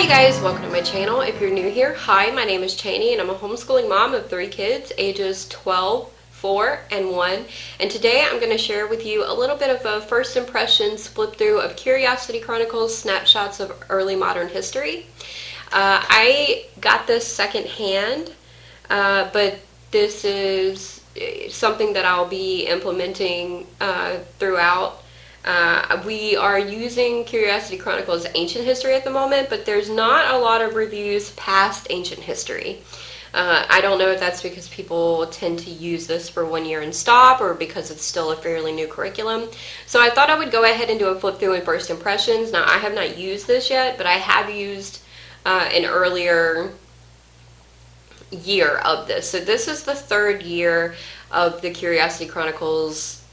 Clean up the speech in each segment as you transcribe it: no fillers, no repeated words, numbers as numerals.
Hi guys, welcome to my channel. If you're new here, hi, my name is Cheney and I'm a homeschooling mom of 3 kids, ages 12, 4, and 1. And today I'm going to share with you a little bit of a first impressions flip through of Curiosity Chronicles, snapshots of early modern history. I got this secondhand, but this is something that I'll be implementing throughout. We are using Curiosity Chronicles ancient history at the moment, but there's not a lot of reviews past ancient history. I don't know if that's because people tend to use this for 1 year and stop, or because it's still a fairly new curriculum. So I thought I would go ahead and do a flip through and first impressions. Now, I have not used this yet, but I have used an earlier year of this. So this is the 3rd year of the Curiosity Chronicles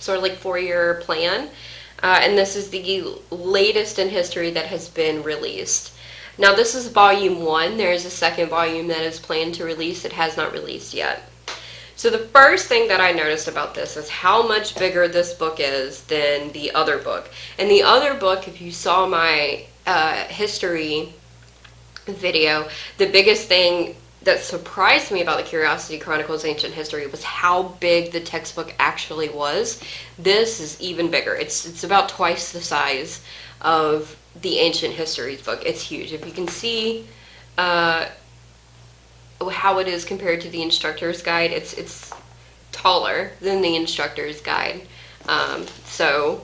sort of like 4-year plan, and this is the latest in history that has been released. Now this is volume 1. There is a second volume that is planned to release. It has not released yet. So the first thing that I noticed about this is how much bigger this book is than the other book. And the other book, if you saw my history video, the biggest thing that surprised me about the Curiosity Chronicles Ancient History was how big the textbook actually was. This is even bigger. It's about twice the size of the Ancient Histories book. It's huge. If you can see how it is compared to the Instructor's Guide, it's taller than the Instructor's Guide. So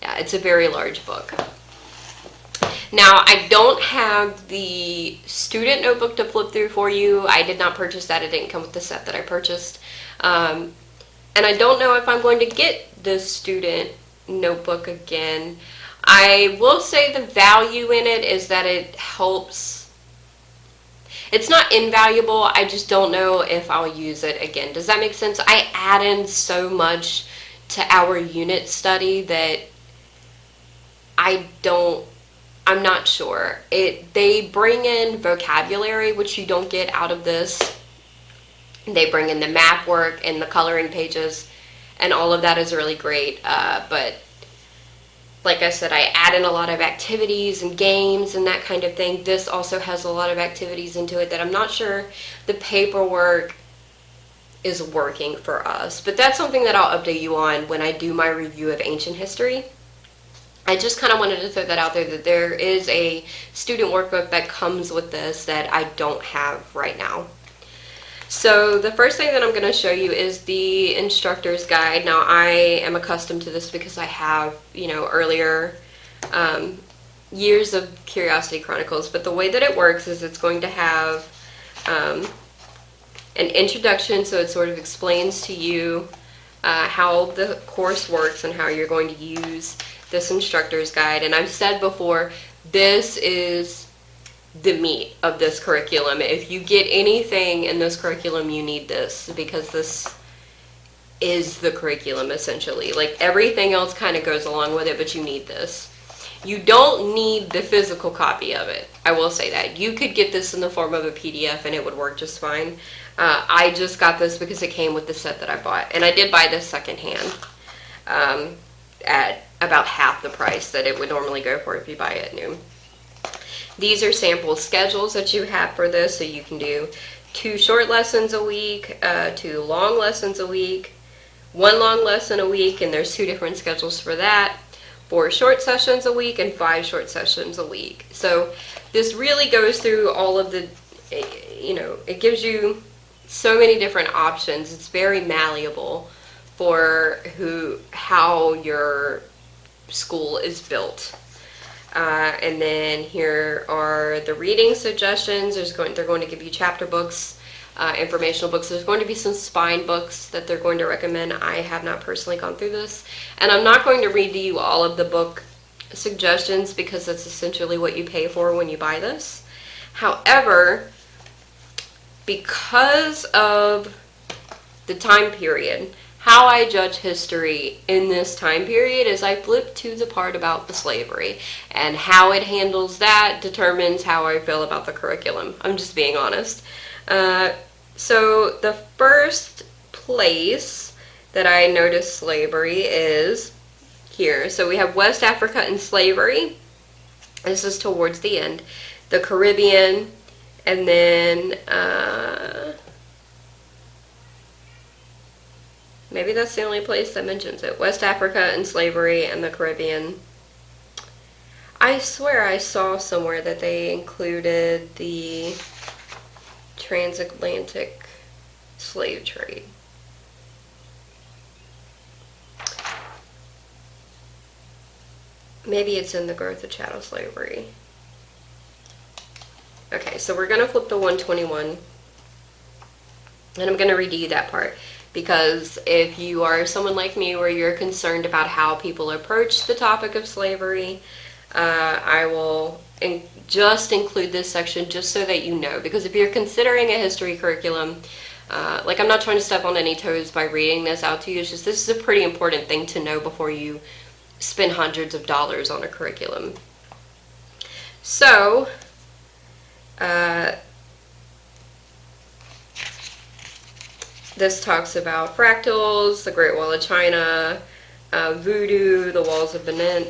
yeah, it's a very large book. Now, I don't have the student notebook to flip through for you. I did not purchase that. It didn't come with the set that I purchased. And I don't know if I'm going to get the student notebook again. I will say the value in it is that it helps. It's not invaluable. I just don't know if I'll use it again. Does that make sense? I add in so much to our unit study that I'm not sure. They bring in vocabulary, which you don't get out of this. They bring in the map work and the coloring pages, and all of that is really great. But like I said, I add in a lot of activities and games and that kind of thing. This also has a lot of activities into it that I'm not sure the paperwork is working for us. But that's something that I'll update you on when I do my review of ancient history. I just kind of wanted to throw that out there, that there is a student workbook that comes with this that I don't have right now. So the first thing that I'm going to show you is the Instructor's Guide. Now, I am accustomed to this because I have, earlier years of Curiosity Chronicles, but the way that it works is it's going to have an introduction, so it sort of explains to you how the course works and how you're going to use this Instructor's Guide. And I've said before, this is the meat of this curriculum. If you get anything in this curriculum, you need this, because this is the curriculum essentially. Like, everything else kind of goes along with it, but you need this. You don't need the physical copy of it. I will say that. You could get this in the form of a PDF and it would work just fine. I just got this because it came with the set that I bought. And I did buy this secondhand at about half the price that it would normally go for if you buy it new. These are sample schedules that you have for this, so you can do 2 short lessons a week, 2 long lessons a week, 1 long lesson a week, and there's 2 different schedules for that, 4 short sessions a week, and 5 short sessions a week. So this really goes through all of the, it gives you so many different options. It's very malleable for how your school is built. And then here are the reading suggestions. They're going to give you chapter books, informational books. There's going to be some spine books that they're going to recommend. I have not personally gone through this, and I'm not going to read to you all of the book suggestions because that's essentially what you pay for when you buy this. However, because of the time period, how I judge history in this time period is I flip to the part about the slavery, and how it handles that determines how I feel about the curriculum. I'm just being honest. So the first place that I noticed slavery is here. So we have West Africa and slavery. This is towards the end. The Caribbean, and then maybe that's the only place that mentions it. West Africa and slavery and the Caribbean. I swear I saw somewhere that they included the transatlantic slave trade. Maybe it's in the growth of chattel slavery. Okay, so we're going to flip to 121. And I'm going to read you that part. Because if you are someone like me where you're concerned about how people approach the topic of slavery, I will just include this section just so that you know. Because if you're considering a history curriculum, like I'm not trying to step on any toes by reading this out to you, it's just this is a pretty important thing to know before you spend hundreds of dollars on a curriculum. So, this talks about fractals, the Great Wall of China, voodoo, the walls of Benin.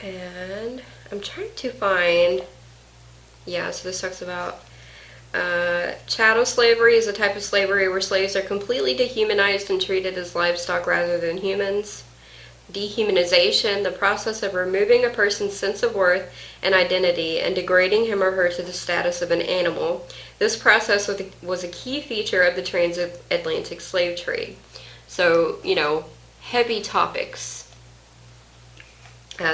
And I'm trying to find, so this talks about chattel slavery is a type of slavery where slaves are completely dehumanized and treated as livestock rather than humans. Dehumanization, the process of removing a person's sense of worth and identity and degrading him or her to the status of an animal. This process was a key feature of the transatlantic slave trade. So, heavy topics.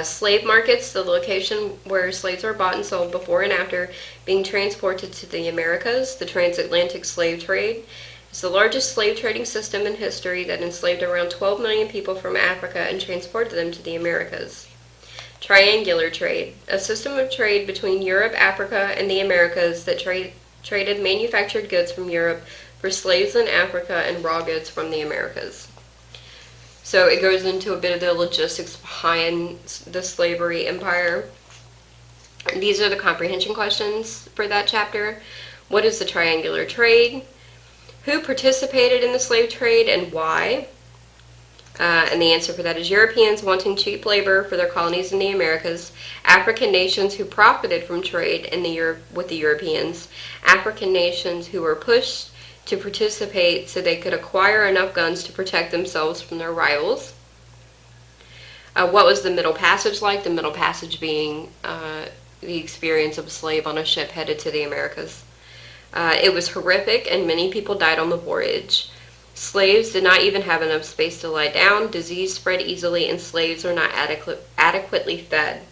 Slave markets, the location where slaves are bought and sold before and after being transported to the Americas. The transatlantic slave trade is the largest slave trading system in history that enslaved around 12 million people from Africa and transported them to the Americas. Triangular trade, a system of trade between Europe, Africa, and the Americas that traded manufactured goods from Europe for slaves in Africa and raw goods from the Americas. So it goes into a bit of the logistics behind the slavery empire. These are the comprehension questions for that chapter. What is the triangular trade? Who participated in the slave trade and why? And the answer for that is Europeans wanting cheap labor for their colonies in the Americas, African nations who profited from trade with the Europeans, African nations who were pushed to participate so they could acquire enough guns to protect themselves from their rivals. What was the Middle Passage like? The Middle Passage being the experience of a slave on a ship headed to the Americas. It was horrific and many people died on the voyage. Slaves did not even have enough space to lie down, disease spread easily, and slaves were not adequately fed.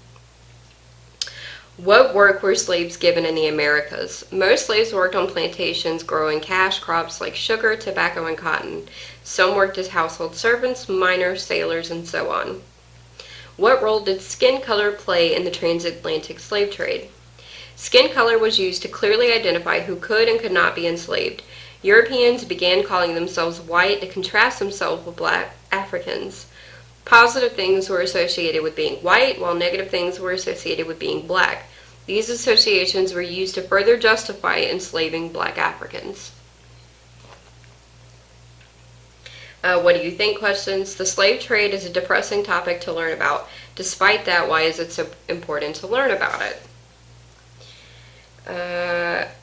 What work were slaves given in the Americas? Most slaves worked on plantations growing cash crops like sugar, tobacco, and cotton. Some worked as household servants, miners, sailors, and so on. What role did skin color play in the transatlantic slave trade? Skin color was used to clearly identify who could and could not be enslaved. Europeans began calling themselves white to contrast themselves with black Africans. Positive things were associated with being white, while negative things were associated with being black. These associations were used to further justify enslaving black Africans. What do you think questions? The slave trade is a depressing topic to learn about. Despite that, why is it so important to learn about it?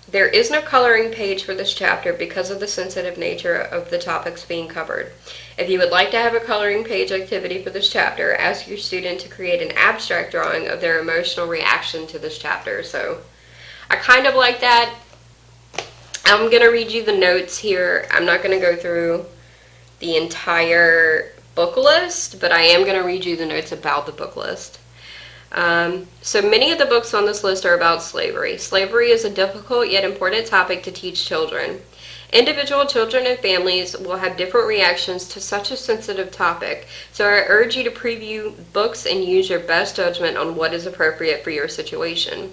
There is no coloring page for this chapter because of the sensitive nature of the topics being covered. If you would like to have a coloring page activity for this chapter, ask your student to create an abstract drawing of their emotional reaction to this chapter. So I kind of like that. I'm going to read you the notes here. I'm not going to go through the entire book list, but I am going to read you the notes about the book list. So many of the books on this list are about slavery. Slavery is a difficult yet important topic to teach children. Individual children and families will have different reactions to such a sensitive topic, so I urge you to preview books and use your best judgment on what is appropriate for your situation.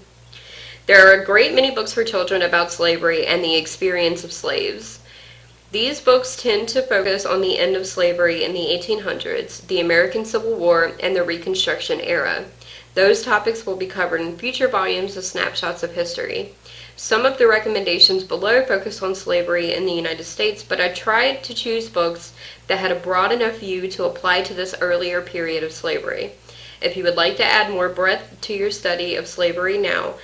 There are a great many books for children about slavery and the experience of slaves. These books tend to focus on the end of slavery in the 1800s, the American Civil War, and the Reconstruction era. Those topics will be covered in future volumes of Snapshots of History. Some of the recommendations below focus on slavery in the United States, but I tried to choose books that had a broad enough view to apply to this earlier period of slavery. If you would like to add more breadth to your study of slavery now,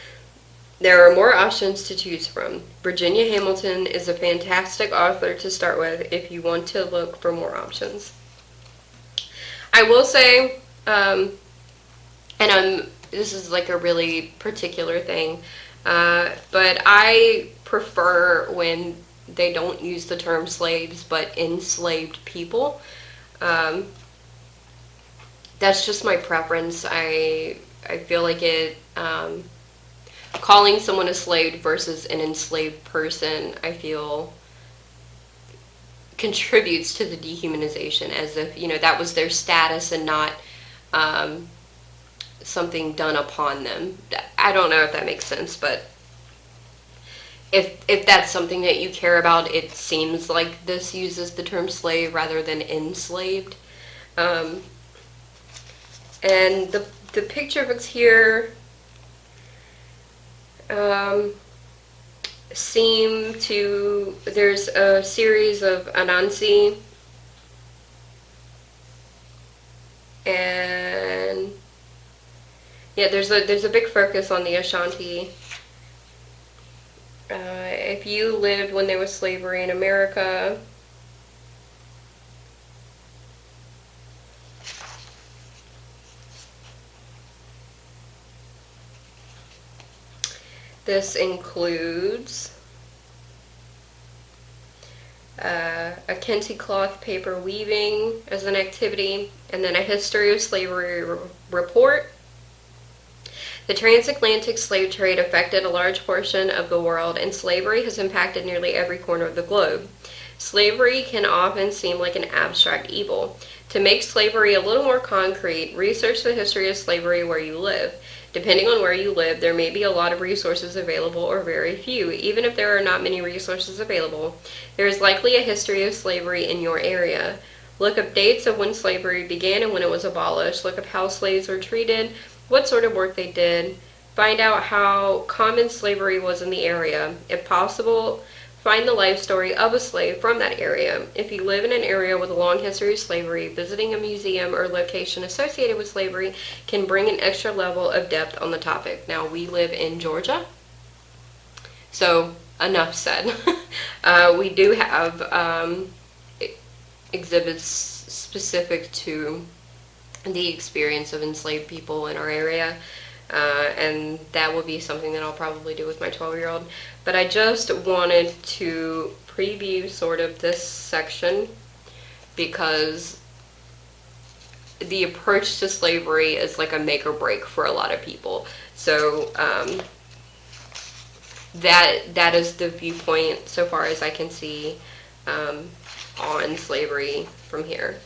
there are more options to choose from. Virginia Hamilton is a fantastic author to start with if you want to look for more options. I will say, this is like a really particular thing, but I prefer when they don't use the term slaves, but enslaved people. That's just my preference. I feel like it, calling someone a slave versus an enslaved person, I feel contributes to the dehumanization, as if, that was their status and not something done upon them. I don't know if that makes sense, but if that's something that you care about, it seems like this uses the term slave rather than enslaved. And the picture books here seem to, there's a series of Anansi, and yeah, there's a big focus on the Ashanti. If you lived when there was slavery in America, this includes a Kente cloth paper weaving as an activity, and then a history of slavery report. The transatlantic slave trade affected a large portion of the world, and slavery has impacted nearly every corner of the globe. Slavery can often seem like an abstract evil. To make slavery a little more concrete, research the history of slavery where you live. Depending on where you live, there may be a lot of resources available or very few. Even if there are not many resources available, there is likely a history of slavery in your area. Look up dates of when slavery began and when it was abolished. Look up how slaves were treated, what sort of work they did. Find out how common slavery was in the area. If possible, find the life story of a slave from that area. If you live in an area with a long history of slavery, visiting a museum or location associated with slavery can bring an extra level of depth on the topic. Now, we live in Georgia, so enough said. We do have exhibits specific to the experience of enslaved people in our area. And that will be something that I'll probably do with my 12-year-old. But I just wanted to preview sort of this section because the approach to slavery is like a make or break for a lot of people. So that is the viewpoint so far as I can see on slavery from here.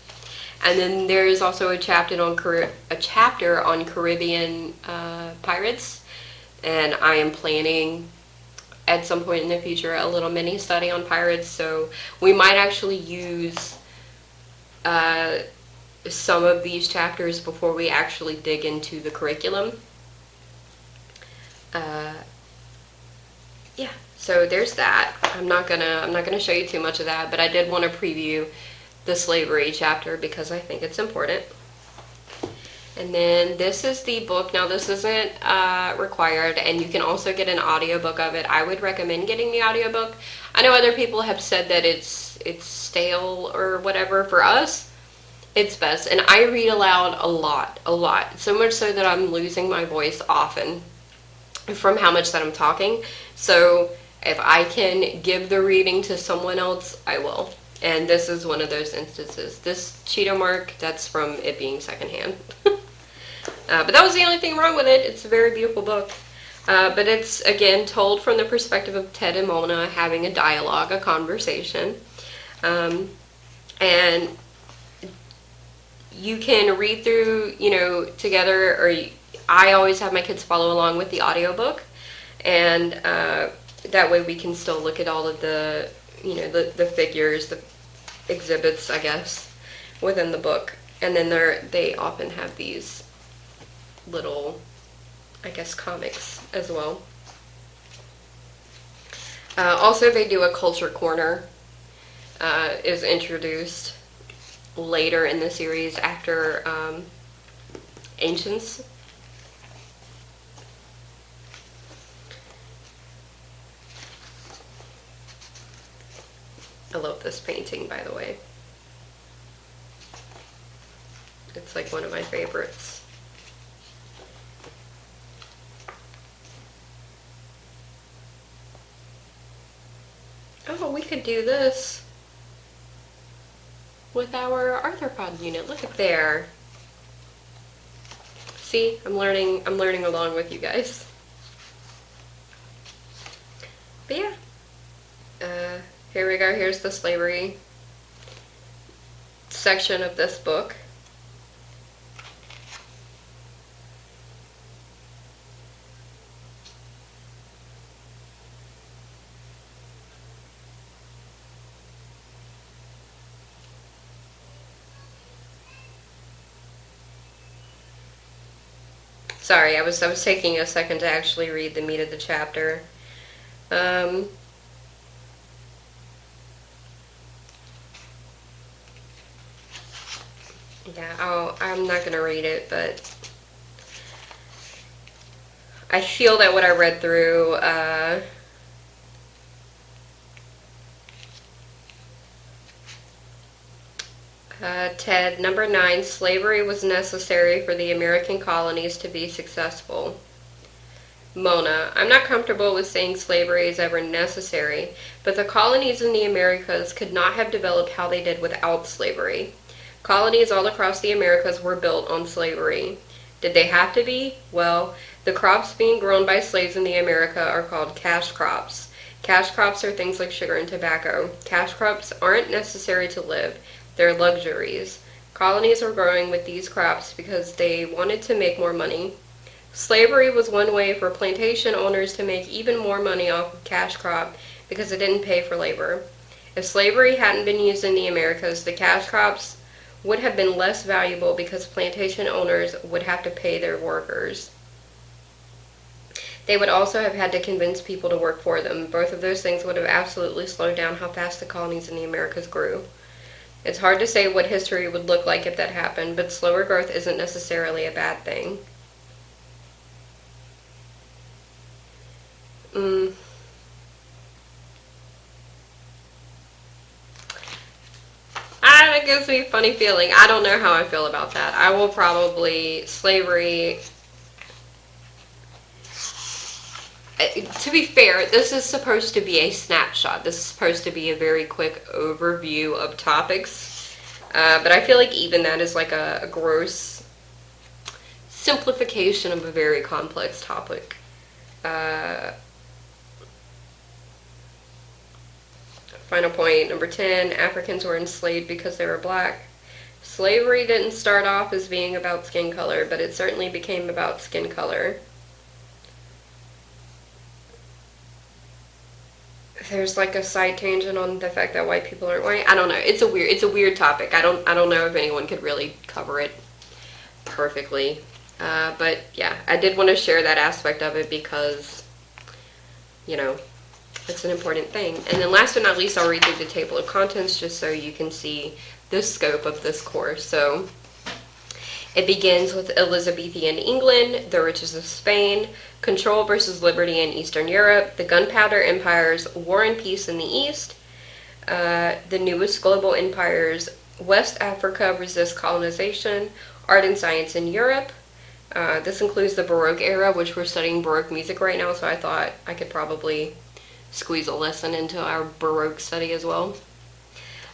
And then there is also a chapter on Caribbean pirates, and I am planning at some point in the future a little mini study on pirates. So we might actually use some of these chapters before we actually dig into the curriculum. Yeah, so there's that. I'm not gonna show you too much of that, but I did want to preview the slavery chapter because I think it's important. And then this is the book. Now this isn't required, and you can also get an audiobook of it. I would recommend getting the audiobook. I know other people have said that it's stale or whatever. For us, it's best. And I read aloud a lot. So much so that I'm losing my voice often from how much that I'm talking. So if I can give the reading to someone else, I will. And this is one of those instances. This Cheeto mark, that's from it being secondhand. But that was the only thing wrong with it. It's a very beautiful book. But it's, again, told from the perspective of Ted and Mona having a dialogue, a conversation. And you can read through, together, or I always have my kids follow along with the audiobook. And that way we can still look at all of the the figures, the exhibits, I guess, within the book. And then they often have these little, I guess, comics as well. Also, they do a culture corner, is introduced later in the series after Ancients. I love this painting, by the way. It's like one of my favorites. Oh, we could do this with our arthropod unit. Look at there. See, I'm learning along with you guys. But yeah. Here we go. Here's the slavery section of this book. Sorry, I was taking a second to actually read the meat of the chapter. Yeah, I'm not going to read it, but I feel that what I read through, Ted, number 9, slavery was necessary for the American colonies to be successful. Mona, I'm not comfortable with saying slavery is ever necessary, but the colonies in the Americas could not have developed how they did without slavery. Colonies all across the Americas were built on slavery. Did they have to be? Well, the crops being grown by slaves in the America are called cash crops. Cash crops are things like sugar and tobacco. Cash crops aren't necessary to live. They're luxuries. Colonies were growing with these crops because they wanted to make more money. Slavery was one way for plantation owners to make even more money off of cash crop because it didn't pay for labor. If slavery hadn't been used in the Americas, the cash crops would have been less valuable because plantation owners would have to pay their workers. They would also have had to convince people to work for them. Both of those things would have absolutely slowed down how fast the colonies in the Americas grew. It's hard to say what history would look like if that happened, but slower growth isn't necessarily a bad thing. It gives me a funny feeling. I don't know how I feel about that. I will probably, slavery, to be fair, this is supposed to be a snapshot. This is supposed to be a very quick overview of topics. But I feel like even that is like a gross simplification of a very complex topic. Final point, number 10, Africans were enslaved because they were black. Slavery didn't start off as being about skin color, but it certainly became about skin color. There's like a side tangent on the fact that white people aren't white. I don't know. It's a weird topic. I don't know if anyone could really cover it perfectly. But yeah, I did want to share that aspect of it because, you know, it's an important thing. And then last but not least, I'll read through the table of contents just so you can see the scope of this course. So it begins with Elizabethan England, the riches of Spain, control versus liberty in Eastern Europe, the Gunpowder Empires, war and peace in the East, the newest global empires, West Africa resists colonization, art and science in Europe. This includes the Baroque era, which we're studying Baroque music right now, so I thought I could probably squeeze a lesson into our Baroque study as well.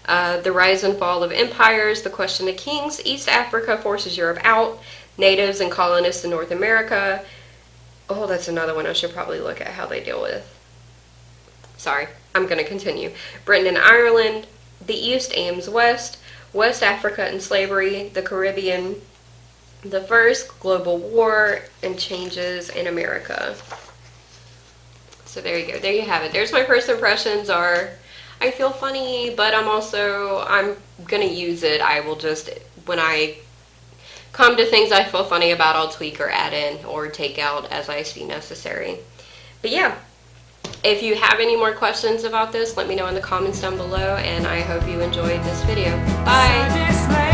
The rise and fall of empires, the question of kings, East Africa forces Europe out, natives and colonists in North America. Oh, that's another one I should probably look at how they deal with. Sorry, I'm going to continue. Britain and Ireland, the East aims west, West Africa and slavery, the Caribbean, the first global war, and changes in America. So there you go. There you have it. There's my first impressions are, I feel funny, but I'm going to use it. I will just, when I come to things I feel funny about, I'll tweak or add in or take out as I see necessary. But yeah, If you have any more questions about this, let me know in the comments down below, and I hope you enjoyed this video. Bye!